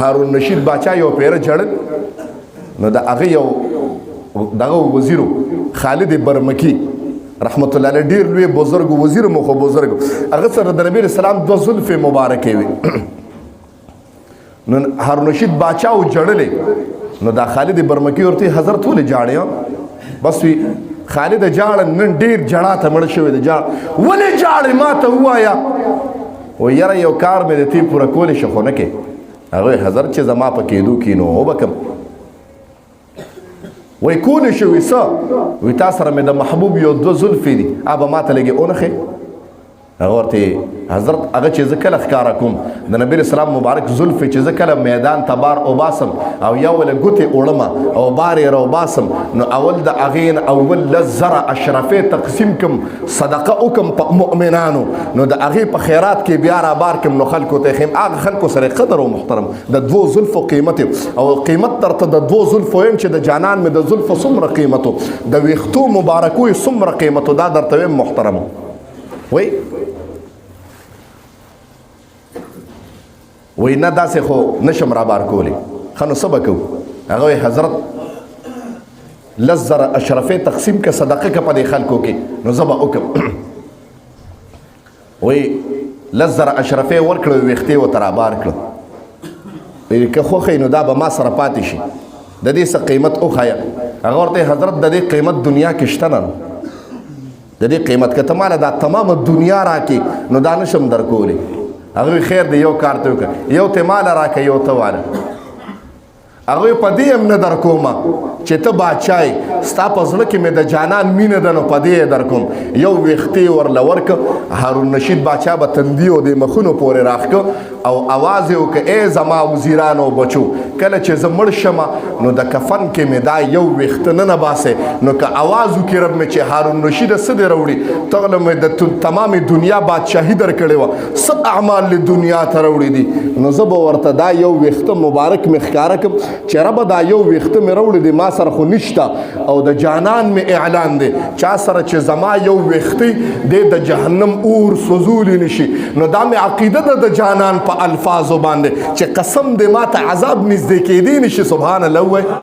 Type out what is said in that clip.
هارون رشید باچا یو پیره جړل نو د هغه یو دغه وزیرو خالد برمکی رحمت الله علیه ډیر لوی بزرګ وزیر مو خو بزرګ هغه سره د نبی اسلام دو زلفې مبارکې وي نو هارون رشید باچا و جړلې نو دا خالد برمکی ورته حضرت ولې جاړې بس وی خالد جاړ نن ډیر جړا ته مړ شوی دی جاړ ولې جاړې ما ته وایا و یاره یو کار مې د تی پوره کولی شو خو نه کې هغه حضرت چې زما په کېدو کې نو وبکم وای کولی شوی څه وی تا سره مې د محبوب یو دو زلفې دي ابه ما ته لږې اونخې هغه ورته حضرت هغه چې زه کله ښکاره کوم د نبی اسلام مبارک زلفې چې زه کله میدان ته بار اوباسم او یو له ګوتې وړم او بار یې راوباسم نو اول د هغې نه اول لس زره اشرفې تقسیم کم صدقه وکم په مؤمنانو نو د هغې په خیرات کې بیا رابار کم نو خلکو ته یې ښیم هغه خلکو سره قدر او محترم د دوو زلفو قیمت او قیمت درته د دوو زلفو یم چې د جانان مې د زلفو څومره قیمتو د ویښتو مبارکو یې څومره قیمتو دا درته ویم محترمو وای وی نه داسې خو نشم رابار کولی ښه نو څه به کوو هغه حضرت لس زره اشرفې تقسیم که صدقه که په دې خلکو کې نو زه به وکړم وی لس زره اشرفې ورکړه ویښتې ورته رابار کړه که خوښوي نو دا به ما سره پاتې شي د دې څه قیمت وښایه هغه ورته حضرت د دې قیمت دنیا کې شته نه د دې قیمت که ته ماله دا تمامه دنیا راکې نو دا نشم درکولی هغه خیر دی یو کار ته وکړه یو ته مال راکړه یو ته واله هغه په دې هم نه در کومه چې ته باچای ستا په زړه کې مې د جانان مینه ده نو په دې یې در کوم یو ویښتې ورله ورکه هارون رشید باچا به تندي او د مخونو پورې راښکه او اواز یې وکړه ای زما وزیرانو بچو کله چې زه مړ شمه نو د کفن کې مې دا یو ویښته نه باسې نو که اواز وکړي رب مې چې هارون رشیده څه دې راوړي تغله مې د تمامې دنیا بادشاهي در کړې وه څه اعمال له دنیا ته راوړي دي نو زه به ورته دا یو ویښته مبارک مې ښکاره کړم چې ربه دا یو ویښته مې راوړي دی ما سره خو نشته او د جانان مې اعلان دی چا سره چې زما یو ویښتې دی د جهنم اور سوزولی نشي نو دا مې عقیده ده د جانان په الفاظو باندې چې قسم دی ما ته عذاب نږدې کېدی نشي سبحان الله ووایه